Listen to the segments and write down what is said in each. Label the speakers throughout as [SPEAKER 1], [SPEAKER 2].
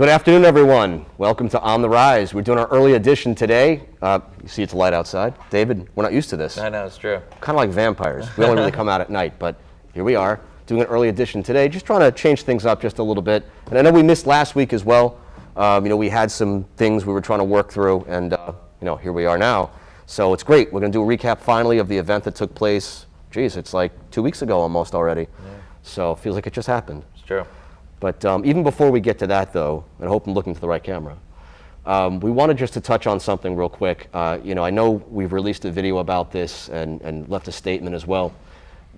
[SPEAKER 1] Good afternoon, everyone. Welcome to On the Rise. We're doing our early edition today. You see it's light outside. David, we're not used to this.
[SPEAKER 2] I know, it's true.
[SPEAKER 1] Kind of like vampires. We only really come out at night, but here we are doing an early edition today, just trying to change things up just a little bit. And I know we missed last week as well. We had some things we were trying to work through, and here we are now. So it's great. We're going to do a recap finally of the event that took place. Geez, it's like 2 weeks ago almost already. Yeah. So it feels like it just happened.
[SPEAKER 2] It's true.
[SPEAKER 1] But even before we get to that, though, and I hope I'm looking to the right camera, we wanted just to touch on something real quick. I know we've released a video about this and left a statement as well,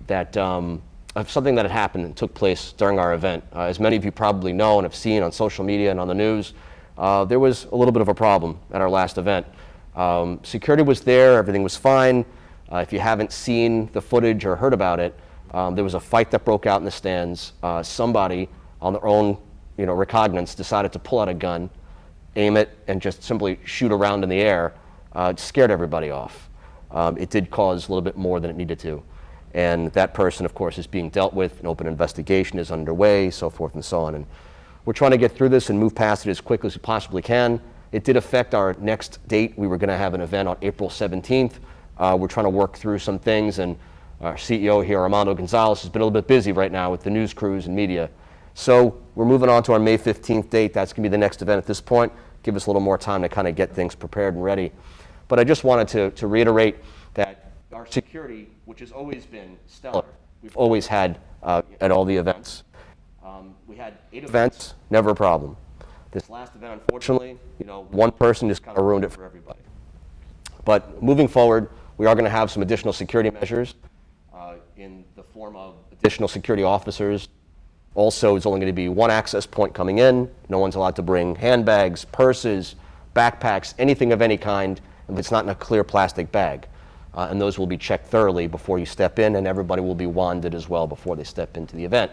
[SPEAKER 1] that of something that had happened and took place during our event. As many of you probably know and have seen on social media and on the news, there was a little bit of a problem at our last event. Security was there, everything was fine. If you haven't seen the footage or heard about it, there was a fight that broke out in the stands. Somebody on their own, recognizance, decided to pull out a gun, aim it, and just simply shoot around in the air. It scared everybody off. It did cause a little bit more than it needed to. And that person, of course, is being dealt with. An open investigation is underway, so forth and so on. And we're trying to get through this and move past it as quickly as we possibly can. It did affect our next date. We were going to have an event on April 17th. We're trying to work through some things, and our CEO here, Armando Gonzalez, has been a little bit busy right now with the news crews and media. So we're moving on to our May 15th date. That's going to be the next event at this point. Give us a little more time to kind of get things prepared and ready. But I just wanted to reiterate that our security, which has always been stellar, we've always had at all the events. We had 8 events, never a problem. This last event, unfortunately, one person just kind of ruined it for everybody. But moving forward, we are going to have some additional security measures in the form of additional security officers. Also, it's only going to be one access point coming in. No one's allowed to bring handbags, purses, backpacks, anything of any kind if it's not in a clear plastic bag. And those will be checked thoroughly before you step in, and everybody will be wanded as well before they step into the event.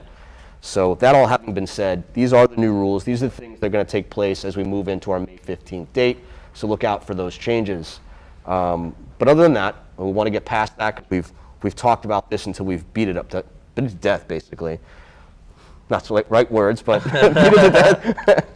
[SPEAKER 1] So that all having been said, these are the new rules. These are the things that are going to take place as we move into our May 15th date. So look out for those changes. But other than that, we want to get past that because we've talked about this until we've beat it to death, basically. Not the right words, but beat it to death.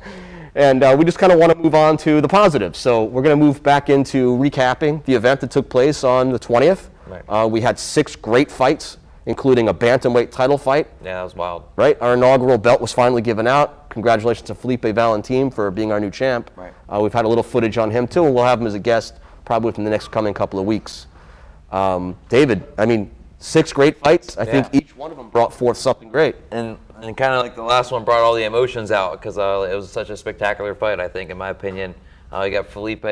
[SPEAKER 1] And we just kind of want to move on to the positives. So we're going to move back into recapping the event that took place on the 20th. Right. We had 6 great fights, including a bantamweight title fight.
[SPEAKER 2] Yeah, that was wild.
[SPEAKER 1] Right. Our inaugural belt was finally given out. Congratulations to Felipe Valentin for being our new champ. Right. We've had a little footage on him too, and we'll have him as a guest probably within the next coming couple of weeks. David, 6 great fights. I think each one of them brought forth something great.
[SPEAKER 2] And kind of like the last one brought all the emotions out because it was such a spectacular fight, I think, in my opinion. You got Felipe,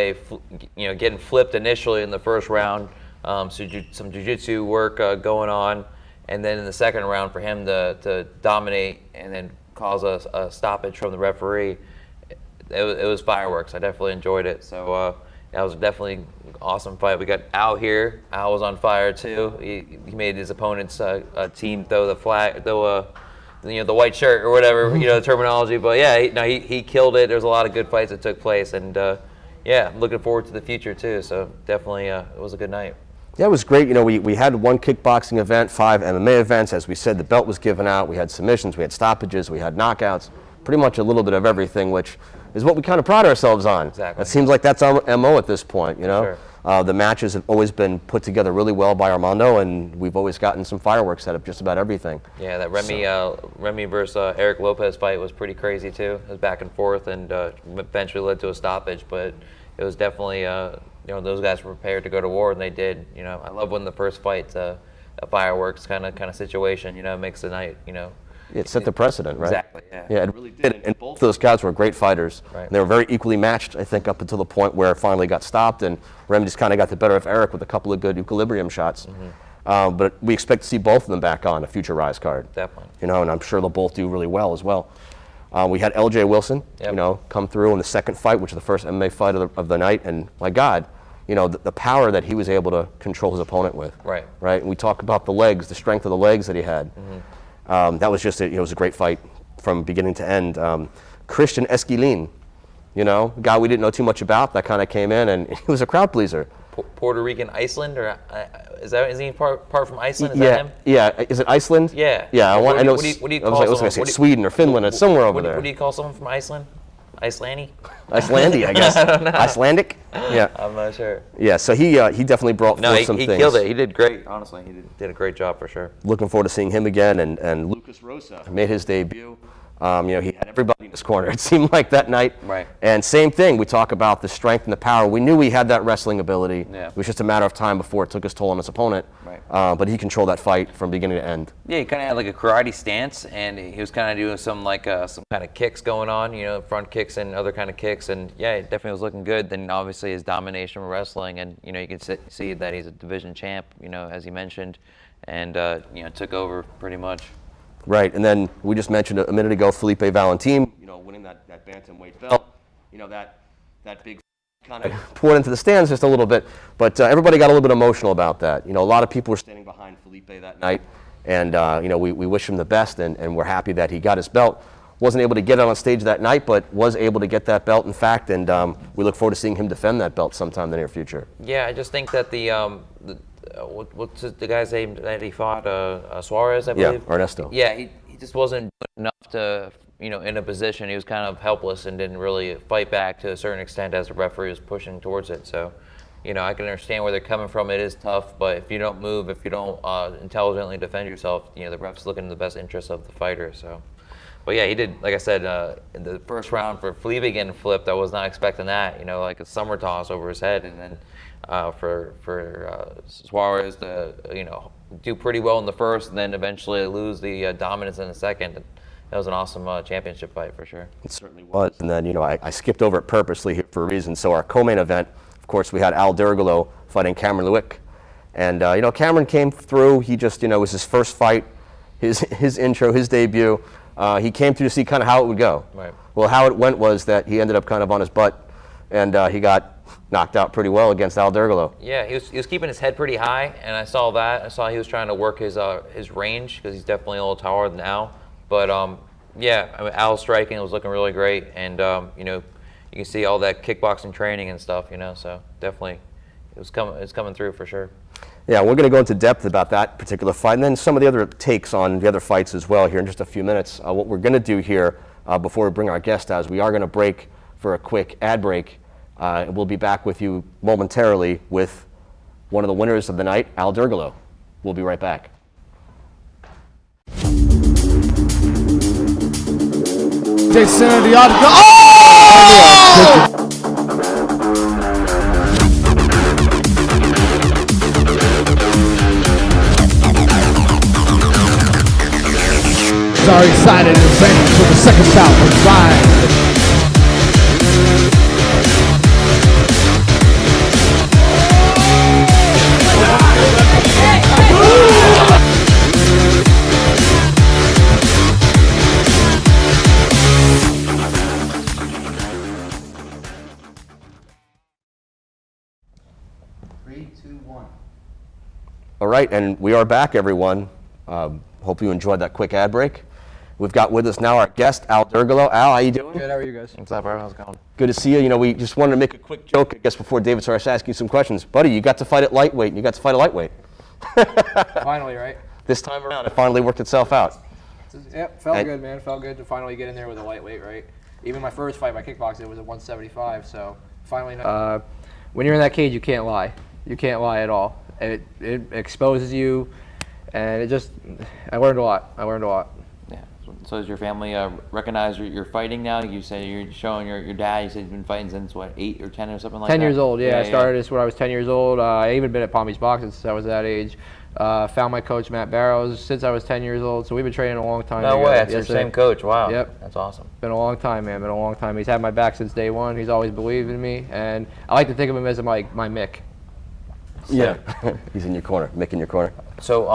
[SPEAKER 2] getting flipped initially in the first round, some jiu-jitsu work going on, and then in the second round for him to dominate and then cause a stoppage from the referee. It was fireworks. I definitely enjoyed it. So that was definitely an awesome fight. We got Al here. Al was on fire too. He made his opponent's team throw the flag, the white shirt or whatever, the terminology. But yeah, he killed it. There's a lot of good fights that took place, and looking forward to the future too. So definitely, it was a good night.
[SPEAKER 1] Yeah, it was great. We had 1 kickboxing event, 5 MMA events. As we said, the belt was given out. We had submissions, we had stoppages, we had knockouts. Pretty much a little bit of everything, which is what we kind of pride ourselves on.
[SPEAKER 2] Exactly.
[SPEAKER 1] It seems like that's our MO at this point.
[SPEAKER 2] Sure.
[SPEAKER 1] The matches have always been put together really well by Armando, and we've always gotten some fireworks out of just about everything.
[SPEAKER 2] Yeah, that Remy versus Eric Lopez fight was pretty crazy too. It was back and forth, and eventually led to a stoppage. But it was definitely, those guys were prepared to go to war, and they did. I love when the first fight's a fireworks kind of situation. Makes the night.
[SPEAKER 1] It set the precedent, right?
[SPEAKER 2] Exactly, yeah.
[SPEAKER 1] Yeah, it really did. And both those guys were great fighters. Right. They were very equally matched, I think, up until the point where it finally got stopped, and Remy just kind of got the better of Eric with a couple of good equilibrium shots. Mm-hmm. But we expect to see both of them back on a future RIZE card.
[SPEAKER 2] Definitely.
[SPEAKER 1] And I'm sure they'll both do really well as well. We had LJ Wilson, come through in the second fight, which was the first MMA fight of the night, and my God, the power that he was able to control his opponent with. Right. Right. And we talk about the legs, the strength of the legs that he had. Mm-hmm. That was just it was a great fight from beginning to end. Christian Esquilin, a guy we didn't know too much about, that kind of came in, and he was a crowd pleaser.
[SPEAKER 2] Puerto Rican Iceland, or is he part from Iceland? Is
[SPEAKER 1] that
[SPEAKER 2] him?
[SPEAKER 1] Yeah. Is it Iceland?
[SPEAKER 2] Yeah.
[SPEAKER 1] Yeah.
[SPEAKER 2] What do you call
[SPEAKER 1] Sweden or Finland. It's somewhere over there.
[SPEAKER 2] What do you call someone from Iceland? Icelandic?
[SPEAKER 1] Icelandic, I guess.
[SPEAKER 2] I don't know.
[SPEAKER 1] Icelandic? Yeah.
[SPEAKER 2] I'm not sure.
[SPEAKER 1] Yeah, so he definitely brought forth some
[SPEAKER 2] he
[SPEAKER 1] things.
[SPEAKER 2] killed it. He did great. Honestly, he did a great job for sure.
[SPEAKER 1] Looking forward to seeing him again. And Lucas Rosa made his debut. He had everybody in his corner, it seemed like, that night.
[SPEAKER 2] Right.
[SPEAKER 1] And same thing, we talk about the strength and the power. We knew he had that wrestling ability.
[SPEAKER 2] Yeah.
[SPEAKER 1] It was just a matter of time before it took his toll on his opponent.
[SPEAKER 2] Right.
[SPEAKER 1] But he controlled that fight from beginning to end.
[SPEAKER 2] Yeah, he kind of had like a karate stance, and he was kind of doing some kind of kicks going on, front kicks and other kind of kicks, and yeah, it definitely was looking good. Then obviously his domination of wrestling, and you can see that he's a division champ, as he mentioned, and took over pretty much.
[SPEAKER 1] Right, and then we just mentioned a minute ago, Felipe Valentin, winning that bantamweight belt. That big kind of poured into the stands just a little bit, but everybody got a little bit emotional about that. A lot of people were standing behind Felipe that night, and we wish him the best, and we're happy that he got his belt. Wasn't able to get it on stage that night, but was able to get that belt, in fact, and we look forward to seeing him defend that belt sometime in the near future.
[SPEAKER 2] Yeah, I just think that what's the guy's name that he fought? Suarez, I believe.
[SPEAKER 1] Yeah, Ernesto.
[SPEAKER 2] Yeah, he just wasn't good enough to, in a position. He was kind of helpless and didn't really fight back to a certain extent as the referee was pushing towards it. So, I can understand where they're coming from. It is tough, but if you don't move, if you don't intelligently defend yourself, the ref's looking in the best interest of the fighter. So, but yeah, he did. Like I said, in the first round for Felipe getting flipped, I was not expecting that. Like a summer toss over his head, and then. For Suarez to do pretty well in the first, and then eventually lose the dominance in the second. That was an awesome championship fight for sure.
[SPEAKER 1] It certainly was. And then I skipped over it purposely here for a reason. So our co-main event, of course, we had Al Dergalow fighting Cameron Lewick, and Cameron came through. He just it was his first fight, his intro, his debut. He came through to see kind of how it would go.
[SPEAKER 2] Right.
[SPEAKER 1] Well, how it went was that he ended up kind of on his butt, and he got knocked out pretty well against Al Dergalow.
[SPEAKER 2] Yeah, he was keeping his head pretty high, and I saw that. I saw he was trying to work his range because he's definitely a little taller than Al. But yeah, Al's striking was looking really great, and you can see all that kickboxing training and stuff. So definitely it's coming through for sure.
[SPEAKER 1] Yeah, we're going to go into depth about that particular fight, and then some of the other takes on the other fights as well here in just a few minutes. What we're going to do here before we bring our guest out is we are going to break for a quick ad break. We'll be back with you momentarily with one of the winners of the night, Al Dergalow. We'll be right back.
[SPEAKER 3] Jason, the article. Oh! Are excited and ready for the second bout of RIZE.
[SPEAKER 1] All right, and we are back, everyone. Hope you enjoyed that quick ad break. We've got with us now our guest, Al Dergalow. Al, how you doing?
[SPEAKER 4] Good, how are you guys?
[SPEAKER 2] What's up, bro? How's it going?
[SPEAKER 1] Good to see you. We just wanted to make a quick joke, I guess, before David starts asking you some questions. Buddy, you got to fight at lightweight, and you got to fight at lightweight.
[SPEAKER 4] Finally, right?
[SPEAKER 1] This time around, it finally worked itself out.
[SPEAKER 4] Yep, felt good, man. Felt good to finally get in there with a lightweight, right? Even my first fight, my kickboxing, it was at 175, so finally. When you're in that cage, you can't lie. You can't lie at all. It exposes you, and I learned a lot.
[SPEAKER 2] Yeah. So does your family recognize you're fighting now? You say you're showing your dad. You said you've been fighting since what, 8 or 10 or something like that?
[SPEAKER 4] 10 years old. Yeah, I started this when I was 10 years old. I even been at Palm Beach Boxing since I was that age. Found my coach Matt Barrows since I was 10 years old. So we've been training a long time.
[SPEAKER 2] No way. That's your same coach. Wow.
[SPEAKER 4] Yep.
[SPEAKER 2] That's awesome.
[SPEAKER 4] Been a long time, man. Been a long time. He's had my back since day one. He's always believed in me, and I like to think of him as my Mick. So.
[SPEAKER 1] Yeah, he's in your corner, Mick in your corner.
[SPEAKER 2] So,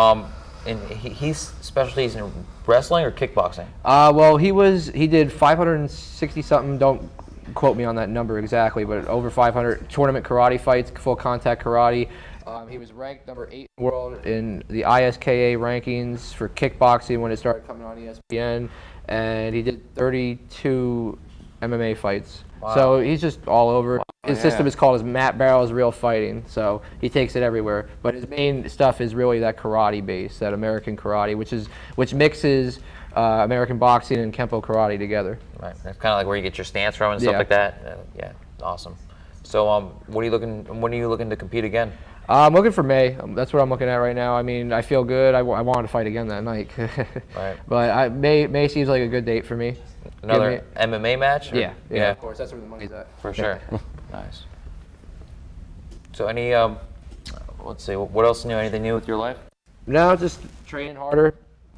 [SPEAKER 2] and he's specialties in wrestling or kickboxing?
[SPEAKER 4] Well, he did 560 something. Don't quote me on that number exactly, but over 500 tournament karate fights, full contact karate. He was ranked number 8 in the world in the ISKA rankings for kickboxing when it started coming on ESPN, and he did 32 MMA fights. Wow. So he's just all over. His system is called Matt Barrows Real Fighting, so he takes it everywhere. But his main stuff is really that karate base, that American karate, which mixes American boxing and Kempo karate together.
[SPEAKER 2] Right. That's kind of like where you get your stance from and stuff
[SPEAKER 4] Yeah.
[SPEAKER 2] like that. Yeah, awesome. So, when are you looking to compete again?
[SPEAKER 4] I'm looking for May. That's what I'm looking at right now. I mean, I feel good. I wanted to fight again that night.
[SPEAKER 2] Right.
[SPEAKER 4] But May seems like a good date for me.
[SPEAKER 2] Another MMA match? Or-
[SPEAKER 4] Yeah, of course. That's where the money's at.
[SPEAKER 2] For sure. Nice. So, any let's see, what else new? Anything new with your life?
[SPEAKER 4] No, just training harder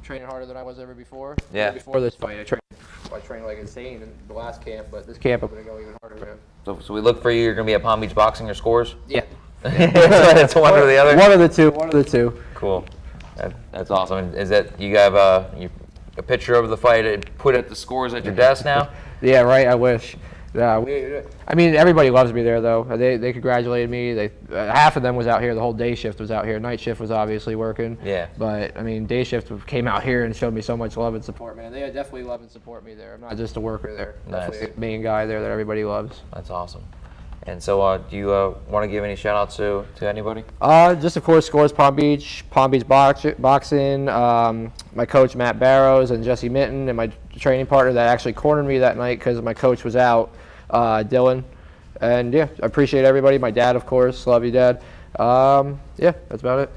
[SPEAKER 4] than I was ever before.
[SPEAKER 2] Yeah.
[SPEAKER 4] Even before this fight, I trained like insane in the last camp, but this camp I'm gonna go even harder, man.
[SPEAKER 2] So we look for you. You're gonna be at Palm Beach Boxing or Scores?
[SPEAKER 4] Yeah.
[SPEAKER 2] It's one or the other.
[SPEAKER 4] One of the two.
[SPEAKER 2] Cool. That's awesome. And is that you have a picture of the fight and put at the Scores at your desk now?
[SPEAKER 4] Yeah, right. I wish. Yeah, I mean, everybody loves me there, though. They congratulated me. Half of them was out here. The whole day shift was out here. Night shift was obviously working.
[SPEAKER 2] Yeah.
[SPEAKER 4] But I mean, day shift came out here and showed me so much love and support, man. They definitely love and support me there. I'm not just a worker there.
[SPEAKER 2] Nice.
[SPEAKER 4] Definitely a main guy there that everybody loves.
[SPEAKER 2] That's awesome. And so, do you want to give any shout outs to anybody?
[SPEAKER 4] Just of course, Scores Palm Beach Boxing, my coach Matt Barrows and Jesse Minton, and my training partner that actually cornered me that night because my coach was out, Dylan. And yeah, I appreciate everybody. My dad, of course, love you, Dad. Yeah, that's about it.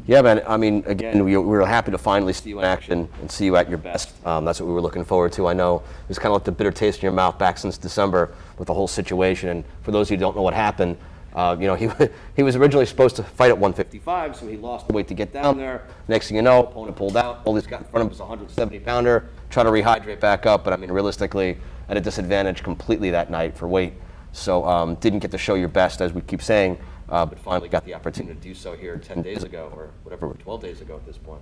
[SPEAKER 1] Yeah, man. I mean, again, we were happy to finally see you in action and see you at your best. That's what we were looking forward to. I know it was kind of like the bitter taste in your mouth back since December with the whole situation. And for those of you who don't know what happened, he was originally supposed to fight at 155, so he lost the weight to get down there. Next thing you know, opponent pulled out. All he's got in front of him was a 170-pounder. Try to rehydrate back up, but I mean, realistically, at a disadvantage completely that night for weight. So didn't get to show your best, as we keep saying. But finally got the opportunity to do so here 10 days ago, or whatever, 12 days ago at this point.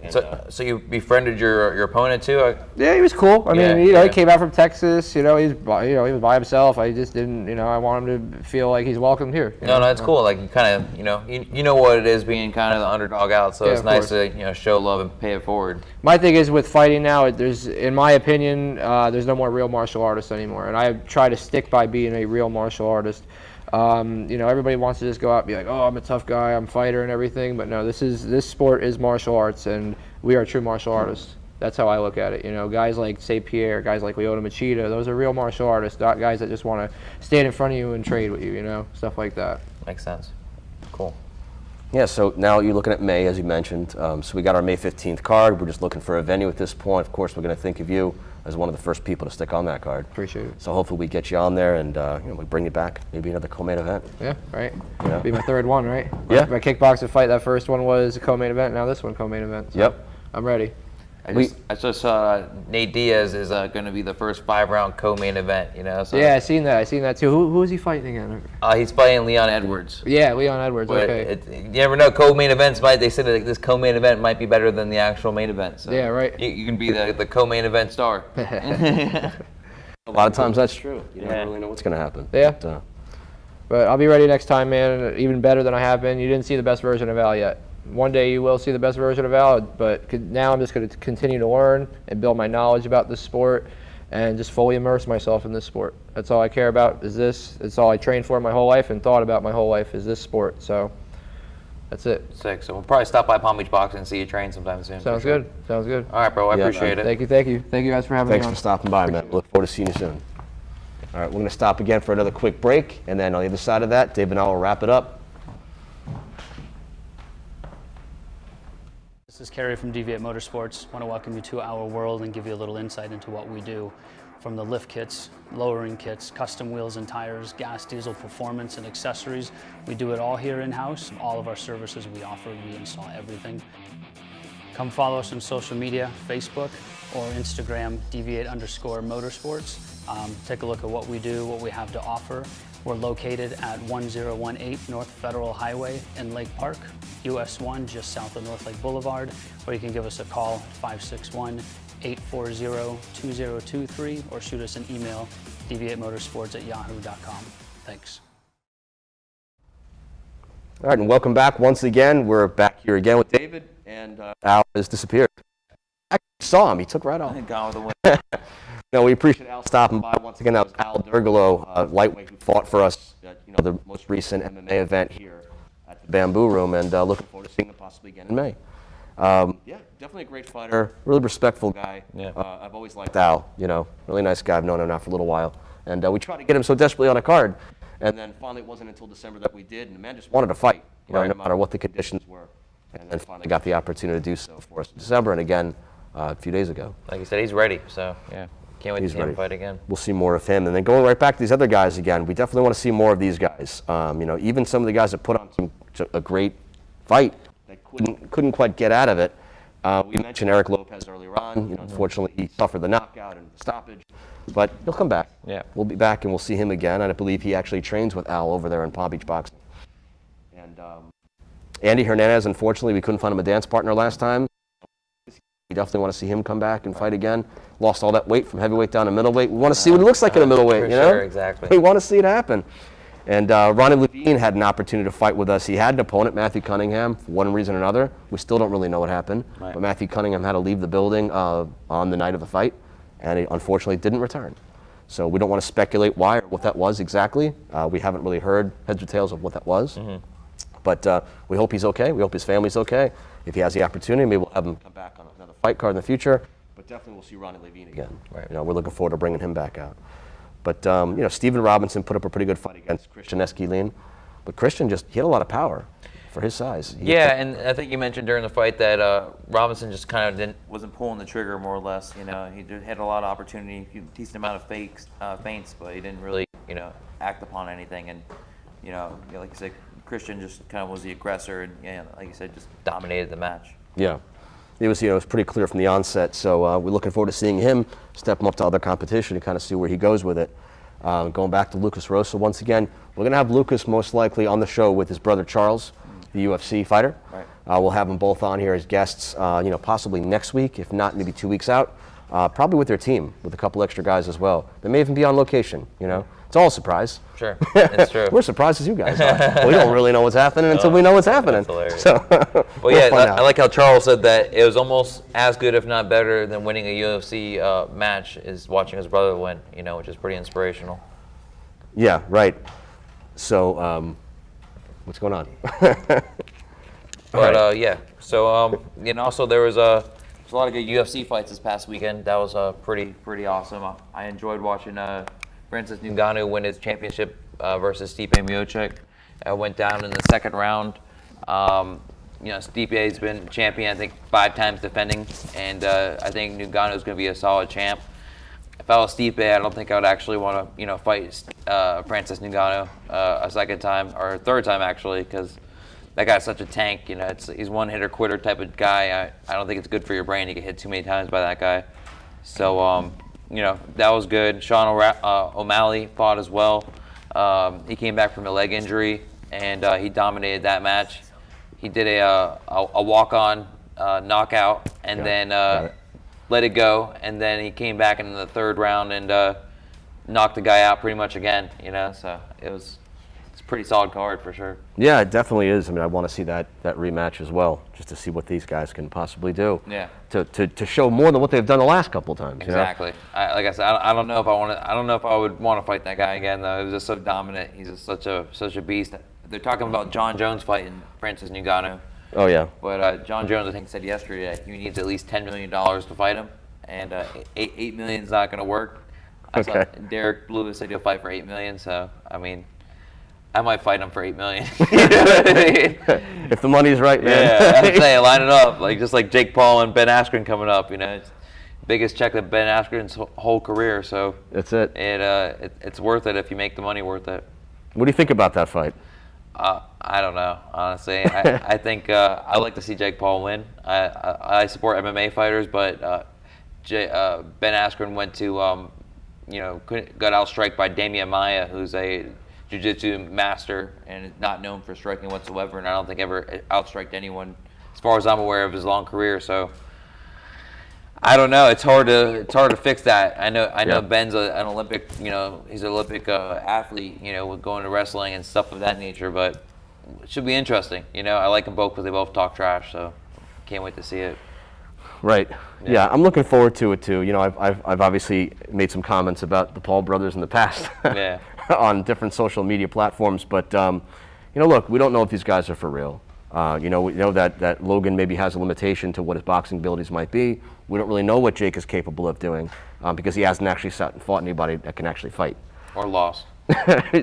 [SPEAKER 1] And,
[SPEAKER 2] so you befriended your opponent too?
[SPEAKER 4] Yeah, he was cool. I mean,
[SPEAKER 2] Yeah,
[SPEAKER 4] he came out from Texas. He was by himself. I just didn't, I want him to feel like he's welcomed here.
[SPEAKER 2] No, it's cool. Like you kind of, you know what it is being kind of the underdog out. So
[SPEAKER 4] Yeah,
[SPEAKER 2] it's
[SPEAKER 4] of
[SPEAKER 2] nice
[SPEAKER 4] course.
[SPEAKER 2] to show love and pay it forward.
[SPEAKER 4] My thing is with fighting now, in my opinion, there's no more real martial artists anymore, and I try to stick by being a real martial artist. Everybody wants to just go out and be like, oh, I'm a tough guy, I'm a fighter and everything, but no, this sport is martial arts, and we are true martial artists. That's how I look at it. Guys like St. Pierre, guys like Lyoto Machida, those are real martial artists, not guys that just want to stand in front of you and trade with you, stuff like that.
[SPEAKER 2] Makes sense. Cool.
[SPEAKER 1] Yeah, so now you're looking at May, as you mentioned. So we got our May 15th card. We're just looking for a venue at this point. Of course, we're going to think of you as one of the first people to stick on that card.
[SPEAKER 4] Appreciate it.
[SPEAKER 1] So hopefully we get you on there and we bring you back, maybe another co-main event.
[SPEAKER 4] Yeah, right.
[SPEAKER 1] Yeah.
[SPEAKER 4] Be my third one, right?
[SPEAKER 1] Yeah.
[SPEAKER 4] My kickboxing fight, that first one was a co-main event. Now this one co-main event. So
[SPEAKER 1] Yep.
[SPEAKER 4] I'm ready.
[SPEAKER 2] I just saw Nate Diaz is going to be the first 5-round co-main event. So
[SPEAKER 4] Yeah, I seen that too. Who is he fighting again?
[SPEAKER 2] he's fighting Leon Edwards.
[SPEAKER 4] Yeah, Leon Edwards.
[SPEAKER 2] But
[SPEAKER 4] Okay.
[SPEAKER 2] you never know. Co-main events they said that this co-main event might be better than the actual main event. So
[SPEAKER 4] Yeah, right.
[SPEAKER 2] You can be the co-main event star.
[SPEAKER 1] A lot of times that's true. You
[SPEAKER 2] Yeah.
[SPEAKER 1] don't really know what's going to happen.
[SPEAKER 4] Yeah.
[SPEAKER 1] But,
[SPEAKER 4] But I'll be ready next time, man. Even better than I have been. You didn't see the best version of Al yet. One day you will see the best version of Al, but now I'm just going to continue to learn and build my knowledge about this sport and just fully immerse myself in this sport. That's all I care about is this. It's all I trained for my whole life and thought about my whole life is this sport. So that's it.
[SPEAKER 2] Sick. So we'll probably stop by Palm Beach Boxing and see you train sometime soon.
[SPEAKER 4] Sounds good. Sounds good.
[SPEAKER 2] All right, bro. I
[SPEAKER 1] Yeah,
[SPEAKER 2] appreciate
[SPEAKER 1] man.
[SPEAKER 2] it.
[SPEAKER 4] Thank you. Thank you guys for having
[SPEAKER 1] Thanks
[SPEAKER 4] me on.
[SPEAKER 1] for stopping by, man. Look forward to seeing you soon. All right, we're going to stop again for another quick break, and then on the other side of that, Dave and I will wrap it up.
[SPEAKER 5] This is Kerry from DV8 Motorsports. I want to welcome you to our world and give you a little insight into what we do. From the lift kits, lowering kits, custom wheels and tires, gas, diesel, performance, and accessories. We do it all here in-house. All of our services we offer, we install everything. Come follow us on social media, Facebook or Instagram, DV8_Motorsports. Take a look at what we do, what we have to offer. We're located at 1018 North Federal Highway in Lake Park, US 1, just south of North Lake Boulevard, or you can give us a call, 561-840-2023, or shoot us an email, dv8motorsports@yahoo.com. Thanks.
[SPEAKER 1] All right, and welcome back once again. We're back here again with David, and Al has disappeared. I saw him. He took right off.
[SPEAKER 2] Gone with the wind.
[SPEAKER 1] No, we appreciate Al stopping by once again. That was Al Dergalow, lightweight, who fought for us at the most recent MMA event here at the Bamboo Room, and looking forward to seeing him possibly again in May. Yeah, definitely a great fighter, really respectful guy.
[SPEAKER 2] Yeah.
[SPEAKER 1] I've always liked Al, you know, really nice guy. I've known him now for a little while. And we tried to get him so desperately on a card. And then finally it wasn't until December that we did. And the man just wanted to fight, you know, no matter what the conditions were. And then finally got the opportunity to do so for us in December and again a few days ago.
[SPEAKER 2] Like you said, he's ready. So, yeah, can't wait to see him
[SPEAKER 1] ready.
[SPEAKER 2] fight again.
[SPEAKER 1] We'll see more of him. And then going right back to these other guys again, we definitely want to see more of these guys. You know, even some of the guys that put on a great fight that couldn't quite get out of it. We mentioned Eric Lopez earlier on. You know, unfortunately, he suffered the knockout and the stoppage, but he'll come back.
[SPEAKER 2] Yeah.
[SPEAKER 1] We'll be back and we'll see him again. And I believe he actually trains with Al over there in Palm Beach Boxing. And Andy Hernandez, unfortunately, we couldn't find him a dance partner last time. We definitely want to see him come back and fight again. Lost all that weight from heavyweight down to middleweight. We want to see what he looks like in a middleweight, you know?
[SPEAKER 2] Sure, exactly.
[SPEAKER 1] We want to see it happen. And Ronnie Levine had an opportunity to fight with us. He had an opponent, Matthew Cunningham, for one reason or another. We still don't really know what happened. Right. But Matthew Cunningham had to leave the building on the night of the fight, and he unfortunately didn't return. So we don't want to speculate why or what that was exactly. We haven't really heard heads or tails of what that was. But we hope he's okay. We hope his family's okay. If he has the opportunity, maybe we'll have him come back on another fight card in the future. But definitely we'll see Ronnie Levine again. Right. You know, we're looking forward to bringing him back out. But, you know, Steven Robinson put up a pretty good fight against Christian Esquilin. But Christian he had a lot of power for his size.
[SPEAKER 2] Yeah, and I think you mentioned during the fight that Robinson just kind of wasn't pulling the trigger more or less. You know, he had a lot of opportunity, a decent amount of feints, but he didn't really, you know, act upon anything. And, you know, like you said, Christian just kind of was the aggressor and, yeah, like you said, just dominated the match.
[SPEAKER 1] Yeah. It was, you know, it was pretty clear from the onset. So we're looking forward to seeing him step him up to other competition and kind of see where he goes with it. Going back to Lucas Rosa once again, we're going to have Lucas most likely on the show with his brother Charles, the UFC fighter. Right. We'll have them both on here as guests, you know, possibly next week, if not maybe 2 weeks out. Probably with their team, with a couple extra guys as well. They may even be on location, you know. It's all a surprise.
[SPEAKER 2] Sure, it's true.
[SPEAKER 1] We're surprised as you guys are. We don't really know what's happening until we know what's happening.
[SPEAKER 2] That's hilarious.
[SPEAKER 1] So,
[SPEAKER 2] well, yeah, I like how Charles said that it was almost as good, if not better, than winning a UFC match is watching his brother win, you know, which is pretty inspirational.
[SPEAKER 1] Yeah, right. So, what's going on?
[SPEAKER 2] But, yeah, so, you know, also there was a lot of good UFC fights this past weekend. That was pretty awesome. I enjoyed watching Francis Ngannou win his championship versus Stipe Miocic. Went down in the second round. You know, Stipe's been champion, I think, 5 times defending, and I think Ngannou's going to be a solid champ. If I was Stipe, I don't think I would actually want to, you know, fight Francis Ngannou a second time, or a third time actually, because that guy's such a tank. You know, he's one-hitter quitter type of guy. I don't think it's good for your brain to get hit too many times by that guy. So, you know, that was good. Sean O'Malley fought as well. He came back from a leg injury, and he dominated that match. He did a walk-on knockout, and then let it go, and then he came back in the third round and knocked the guy out pretty much again. You know, so it's a pretty solid card for sure. Yeah, it definitely is. I mean, I want to see that rematch as well, just to see what these guys can possibly do. Yeah. To show more than what they've done the last couple of times. Exactly. You know? Like I said, I don't know if I don't know if I would want to fight that guy again though. He was just so dominant. He's just such a beast. They're talking about John Jones fighting Francis Ngannou. Oh yeah. But John Jones, I think, said yesterday that he needs at least $10 million to fight him, and $8 million is not going to work. I saw Derek Lewis said he'll fight for $8 million. So I mean, I might fight him for $8 million. You know what I mean? If the money's right, man. Yeah, I'm saying, line it up, like just like Jake Paul and Ben Askren coming up. You know, it's biggest check of Ben Askren's whole career. So that's it. It's worth it if you make the money worth it. What do you think about that fight? I don't know, honestly. I think I like to see Jake Paul win. I support MMA fighters, but Ben Askren went to, you know, got outstriked by Damian Maia, who's a jiu-jitsu master and is not known for striking whatsoever, and I don't think ever outstriked anyone, as far as I'm aware of his long career. So I don't know. It's hard to fix that. I know Ben's an Olympic, you know, he's an Olympic athlete, you know, with going to wrestling and stuff of that nature. But it should be interesting. You know, I like them both because they both talk trash. So can't wait to see it. Right. Yeah, I'm looking forward to it too. You know, I've obviously made some comments about the Paul brothers in the past. Yeah. On different social media platforms, but you know, look, we don't know if these guys are for real.
[SPEAKER 1] We know that Logan maybe has a limitation to what his boxing abilities might be. We don't really know what Jake is capable of doing because he hasn't actually sat and fought anybody that can actually fight.
[SPEAKER 2] Or lost.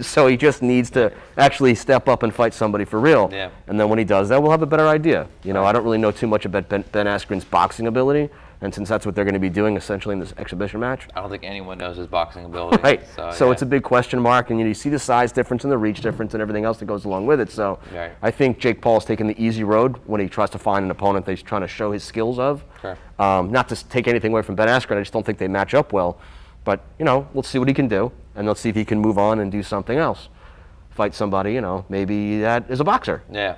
[SPEAKER 1] So he just needs to actually step up and fight somebody for real.
[SPEAKER 2] Yeah.
[SPEAKER 1] And then when he does that, we'll have a better idea. I don't really know too much about Ben Askren's boxing ability. And since that's what they're going to be doing essentially in this exhibition match.
[SPEAKER 2] I don't think anyone knows his boxing ability.
[SPEAKER 1] Right. So
[SPEAKER 2] yeah.
[SPEAKER 1] it's a big question mark. And you see the size difference and the reach difference and everything else that goes along with it. So
[SPEAKER 2] Right.
[SPEAKER 1] I think Jake Paul's taking the easy road when he tries to find an opponent that he's trying to show his skills of.
[SPEAKER 2] Sure.
[SPEAKER 1] Not to take anything away from Ben Askren. I just don't think they match up well. But, let's see what he can do. And let's see if he can move on and do something else. Fight somebody, maybe that is a boxer.
[SPEAKER 2] Yeah.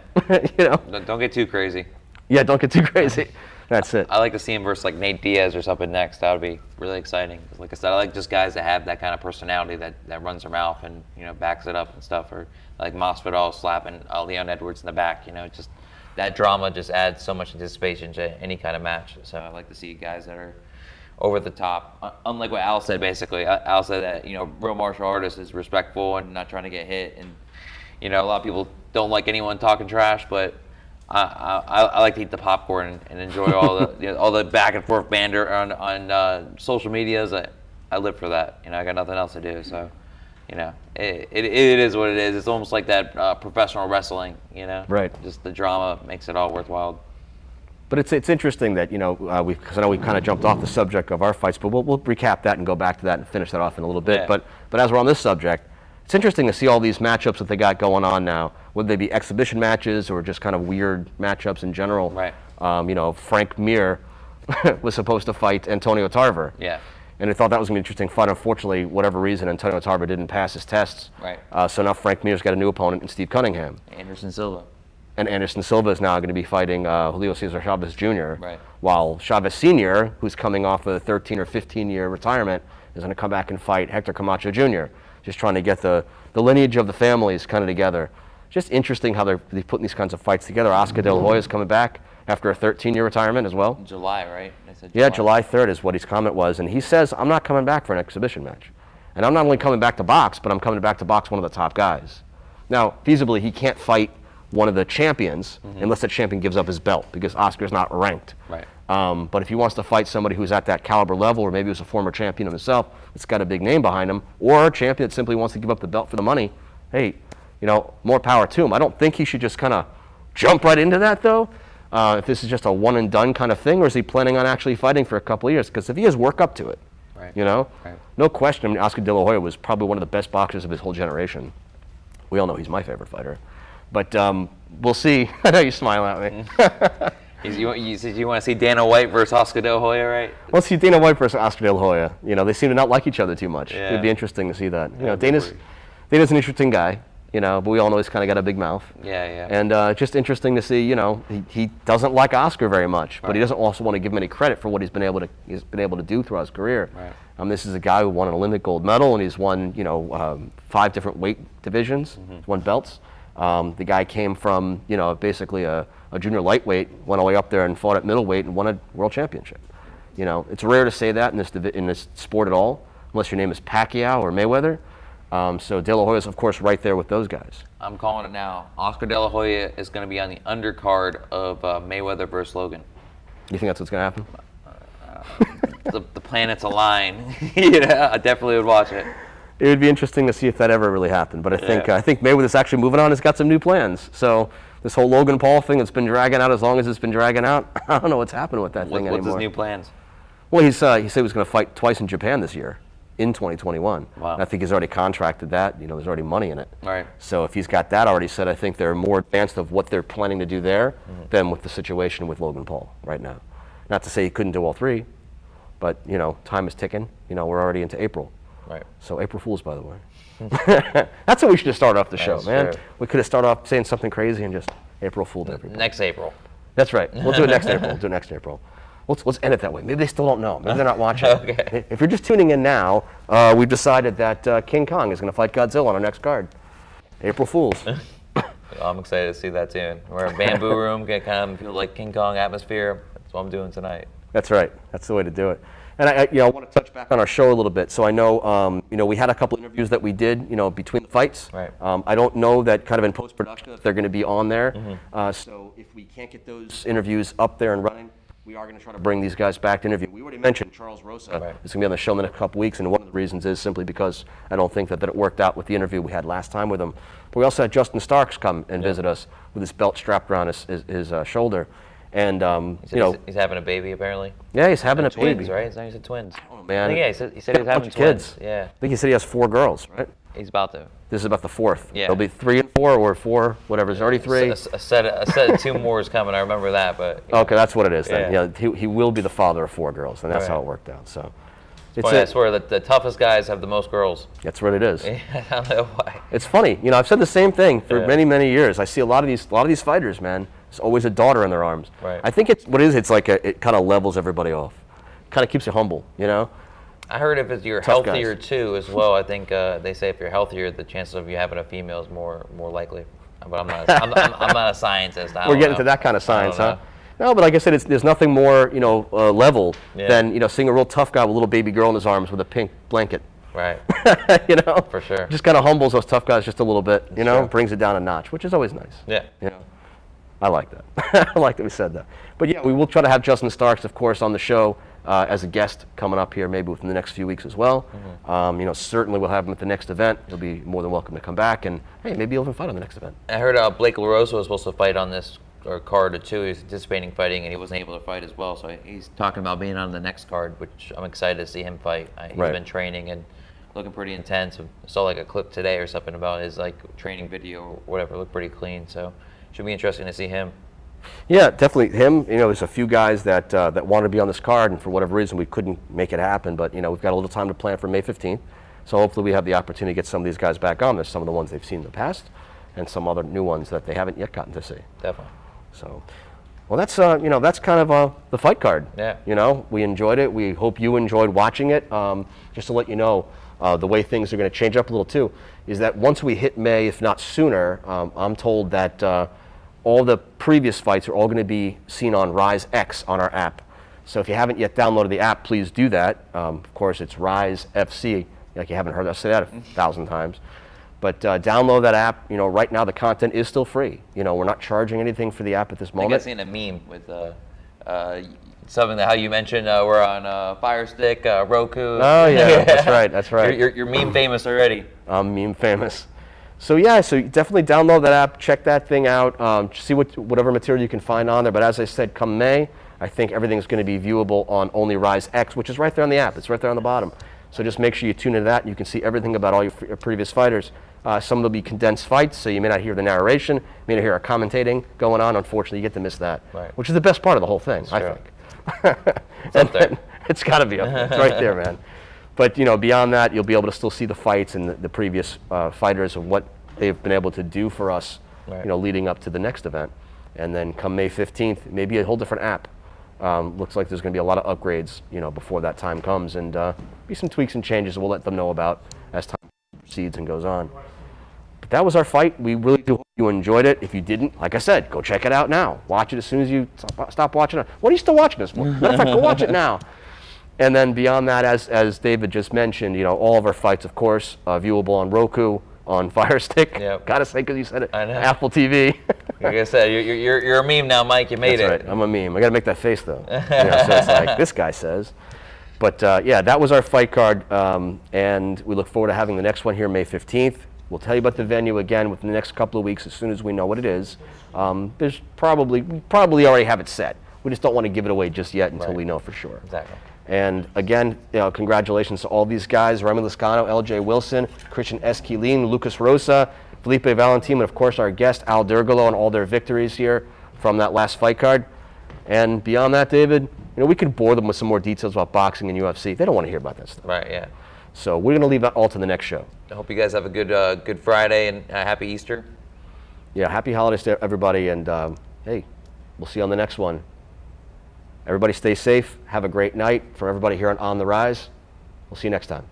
[SPEAKER 2] Don't get too crazy.
[SPEAKER 1] Yeah, don't get too crazy. That's it.
[SPEAKER 2] I like to see him versus like Nate Diaz or something next. That would be really exciting. Like I said, I like just guys that have that kind of personality that runs their mouth and backs it up and stuff. Or like Masvidal slapping Leon Edwards in the back. Just that drama just adds so much anticipation to any kind of match. So I like to see guys that are over the top. Unlike what Al said, basically, Al said that real martial artist is respectful and not trying to get hit. And a lot of people don't like anyone talking trash, but I like to eat the popcorn and enjoy all the all the back and forth banter on social medias. I live for that. I got nothing else to do. So, it is what it is. It's almost like that professional wrestling.
[SPEAKER 1] Right.
[SPEAKER 2] Just the drama makes it all worthwhile.
[SPEAKER 1] But it's interesting that because I know we kind of jumped off the subject of our fights, but we'll recap that and go back to that and finish that off in a little bit.
[SPEAKER 2] Yeah.
[SPEAKER 1] But as we're on this subject, it's interesting to see all these matchups that they got going on now. Whether they be exhibition matches or just kind of weird matchups in general.
[SPEAKER 2] Right.
[SPEAKER 1] Frank Mir was supposed to fight Antonio Tarver.
[SPEAKER 2] Yeah.
[SPEAKER 1] And I thought that was going to be an interesting fight. Unfortunately, whatever reason, Antonio Tarver didn't pass his tests.
[SPEAKER 2] Right.
[SPEAKER 1] So now Frank Mir's got a new opponent in Steve Cunningham.
[SPEAKER 2] Anderson Silva.
[SPEAKER 1] And Anderson Silva is now going to be fighting Julio Cesar Chavez Jr.
[SPEAKER 2] Right.
[SPEAKER 1] While Chavez Sr., who's coming off a 13 or 15-year retirement, is going to come back and fight Hector Camacho Jr. Just trying to get the lineage of the families kind of together. Just interesting how they're putting these kinds of fights together. Oscar De La Hoya is coming back after a 13-year retirement as well.
[SPEAKER 2] July, right? They said
[SPEAKER 1] Yeah, July 3rd is what his comment was. And he says, I'm not coming back for an exhibition match. And I'm not only coming back to box, but I'm coming back to box one of the top guys. Now, feasibly, he can't fight one of the champions unless that champion gives up his belt because Oscar's not ranked.
[SPEAKER 2] Right.
[SPEAKER 1] But if he wants to fight somebody who's at that caliber level, or maybe was a former champion himself that's got a big name behind him, or a champion that simply wants to give up the belt for the money, hey, more power to him. I don't think he should just kind of jump right into that, though. If this is just a one-and-done kind of thing, or is he planning on actually fighting for a couple of years? Because if he has work up to it,
[SPEAKER 2] Right. Right.
[SPEAKER 1] no question. I mean, Oscar De La Hoya was probably one of the best boxers of his whole generation. We all know he's my favorite fighter. But we'll see. I know you smile at me.
[SPEAKER 2] You said you want to see Dana White versus Oscar De La Hoya, right?
[SPEAKER 1] Let's see Dana White versus Oscar De La Hoya. They seem to not like each other too much.
[SPEAKER 2] Yeah.
[SPEAKER 1] It'd be interesting to see that.
[SPEAKER 2] Yeah,
[SPEAKER 1] Dana's an interesting guy. But we all know he's kind of got a big mouth.
[SPEAKER 2] Yeah, yeah.
[SPEAKER 1] And just interesting to see. He doesn't like Oscar very much, but he doesn't also want to give him any credit for what he's been able to do throughout his career.
[SPEAKER 2] Right.
[SPEAKER 1] This is a guy who won an Olympic gold medal, and he's won 5 different weight divisions, He's won belts. The guy came from basically a junior lightweight, went all the way up there and fought at middleweight and won a world championship. It's rare to say that in this sport at all, unless your name is Pacquiao or Mayweather. So De La Hoya is, of course, right there with those guys.
[SPEAKER 2] I'm calling it now. Oscar De La Hoya is going to be on the undercard of Mayweather versus Logan.
[SPEAKER 1] You think that's what's going to happen?
[SPEAKER 2] The planets align. I definitely would watch it.
[SPEAKER 1] It would be interesting to see if that ever really happened. But I think Mayweather's actually moving on. Has got some new plans. So this whole Logan Paul thing that's been dragging out as long as it's been dragging out, I don't know what's happening with that thing anymore.
[SPEAKER 2] What's his new plans?
[SPEAKER 1] Well, he said he was going to fight twice in Japan this year, in 2021.
[SPEAKER 2] Wow.
[SPEAKER 1] And I think he's already contracted that. There's already money in it.
[SPEAKER 2] Right.
[SPEAKER 1] So if he's got that already set, I think they're more advanced of what they're planning to do there than with the situation with Logan Paul right now. Not to say he couldn't do all three, but time is ticking. We're already into April.
[SPEAKER 2] Right.
[SPEAKER 1] So April Fools, by the way. That's how we should have started off the show, man.
[SPEAKER 2] True.
[SPEAKER 1] We could have started off saying something crazy and just April Fooled everybody.
[SPEAKER 2] Next April.
[SPEAKER 1] That's right. We'll do it next April. We'll do it next April. Let's end it that way. Maybe they still don't know. Maybe they're not watching.
[SPEAKER 2] Okay.
[SPEAKER 1] If you're just tuning in now, we've decided that King Kong is going to fight Godzilla on our next card. April Fools.
[SPEAKER 2] I'm excited to see that too. We're in a bamboo room, get kind of feel like King Kong atmosphere. That's what I'm doing tonight.
[SPEAKER 1] That's right. That's the way to do it. And I want to touch back on our show a little bit. So I know, we had a couple interviews that we did, between the fights.
[SPEAKER 2] Right.
[SPEAKER 1] I don't know that kind of in post-production if they're going to be on there. So if we can't get those interviews up there and running, we are going to try to bring these guys back to interview. We already mentioned Charles Rosa is going to be on the show in the next couple weeks, and one of the reasons is simply because I don't think that it worked out with the interview we had last time with him. But we also had Justin Starks come and visit us with his belt strapped around his shoulder. And,
[SPEAKER 2] he's having a baby apparently.
[SPEAKER 1] Yeah, he's having a
[SPEAKER 2] twins,
[SPEAKER 1] baby.
[SPEAKER 2] right? He said twins.
[SPEAKER 1] Oh, man.
[SPEAKER 2] Yeah, he said he was having twins.
[SPEAKER 1] Kids.
[SPEAKER 2] Yeah.
[SPEAKER 1] I think he said he has 4 girls, right?
[SPEAKER 2] He's about to.
[SPEAKER 1] This is about the 4th.
[SPEAKER 2] Yeah.
[SPEAKER 1] There'll be 3 and 4 or 4, whatever. There's already 3.
[SPEAKER 2] A set of 2 more is coming. I remember that, but.
[SPEAKER 1] Okay, that's what it is then.
[SPEAKER 2] Yeah.
[SPEAKER 1] He will be the father of 4 girls, and that's how it worked out. So.
[SPEAKER 2] I swear that the toughest guys have the most girls.
[SPEAKER 1] That's what it is.
[SPEAKER 2] I don't know why.
[SPEAKER 1] It's funny. I've said the same thing for many, many years. I see a lot of these fighters, man. There's always a daughter in their arms.
[SPEAKER 2] Right.
[SPEAKER 1] I think it's like it kind of levels everybody off. Kind of keeps you humble,
[SPEAKER 2] I heard if you're
[SPEAKER 1] Tough
[SPEAKER 2] healthier
[SPEAKER 1] guys.
[SPEAKER 2] too as well. I think they say if you're healthier, the chances of you having a female is more likely. But I'm not a scientist.
[SPEAKER 1] We're getting to that kind of science, huh? No, but like I said, there's nothing more level than seeing a real tough guy with a little baby girl in his arms with a pink blanket.
[SPEAKER 2] Right. For sure.
[SPEAKER 1] Just kind of humbles those tough guys just a little bit.
[SPEAKER 2] Sure.
[SPEAKER 1] Brings it down a notch, which is always nice.
[SPEAKER 2] Yeah.
[SPEAKER 1] I like that. I like that we said that. But yeah, we will try to have Justin Starks, of course, on the show as a guest coming up here maybe within the next few weeks as well. Certainly we'll have him at the next event. He'll be more than welcome to come back, and hey, maybe he'll even fight on the next event.
[SPEAKER 2] I heard Blake LaRosa was supposed to fight on this card too. He's anticipating fighting, and he wasn't able to fight as well. So he's talking about being on the next card, which I'm excited to see him fight. He's been training and looking pretty intense. I saw like a clip today or something about his training video or whatever. Looked pretty clean. So should be interesting to see him.
[SPEAKER 1] Yeah, definitely him. There's a few guys that want to be on this card, and for whatever reason we couldn't make it happen. But we've got a little time to plan for May 15th. So hopefully we have the opportunity to get some of these guys back on. There's some of the ones they've seen in the past, and some other new ones that they haven't yet gotten to see.
[SPEAKER 2] Definitely.
[SPEAKER 1] So, well, that's that's kind of the fight card.
[SPEAKER 2] Yeah.
[SPEAKER 1] We enjoyed it. We hope you enjoyed watching it. Just to let you know, the way things are going to change up a little too is that once we hit May, if not sooner, I'm told that all the previous fights are all going to be seen on RIZE X on our app. So if you haven't yet downloaded the app, please do that. Of course, it's RIZE FC. Like you haven't heard us say that 1,000 times. But download that app. Right now the content is still free. We're not charging anything for the app at this moment.
[SPEAKER 2] I think I've seen a meme with something that how you mentioned we're on Fire Stick, Roku.
[SPEAKER 1] Oh yeah, that's right.
[SPEAKER 2] You're meme famous already.
[SPEAKER 1] I'm meme famous. So yeah, so definitely download that app, check that thing out, see whatever material you can find on there. But as I said, come May, I think everything's going to be viewable on only RIZE X, which is right there on the app. It's right there on the bottom. So just make sure you tune into that, and you can see everything about all your previous fighters. Some of them will be condensed fights, so you may not hear the narration, you may not hear our commentating going on. Unfortunately, you get to miss that, which is the best part of the whole thing, I think.
[SPEAKER 2] It's up there.
[SPEAKER 1] It's got to be up there. It's right there, man. But beyond that, you'll be able to still see the fights and the previous fighters and what they've been able to do for us, leading up to the next event. And then come May 15th, maybe a whole different app. Looks like there's going to be a lot of upgrades, before that time comes, and be some tweaks and changes we'll let them know about as time proceeds and goes on. But that was our fight. We really do hope you enjoyed it. If you didn't, like I said, go check it out now. Watch it as soon as you stop watching it. What are you still watching this for? Matter of fact, go watch it now. And then beyond that, as David just mentioned, all of our fights, of course, viewable on Roku, on Fire Stick.
[SPEAKER 2] Yep.
[SPEAKER 1] Gotta say, because you said it.
[SPEAKER 2] I know.
[SPEAKER 1] Apple TV.
[SPEAKER 2] Like I said, you're a meme now, Mike. You made
[SPEAKER 1] That's
[SPEAKER 2] it.
[SPEAKER 1] right. I'm a meme. I gotta make that face though. So it's like this guy says. But yeah, that was our fight card, and we look forward to having the next one here May 15th. We'll tell you about the venue again within the next couple of weeks as soon as we know what it is. We probably already have it set. We just don't want to give it away just yet until we know for sure.
[SPEAKER 2] Exactly.
[SPEAKER 1] And again, congratulations to all these guys: Remy Lascano, L.J. Wilson, Christian Esquilin, Lucas Rosa, Felipe Valentin, and of course our guest Al Dergalow, and all their victories here from that last fight card. And beyond that, David, we could bore them with some more details about boxing and UFC. They don't want to hear about that stuff.
[SPEAKER 2] Right. Yeah.
[SPEAKER 1] So we're going to leave that all to the next show.
[SPEAKER 2] I hope you guys have a good Friday and happy Easter.
[SPEAKER 1] Yeah, happy holidays to everybody, and hey, we'll see you on the next one. Everybody stay safe. Have a great night. From everybody here on the Rise, we'll see you next time.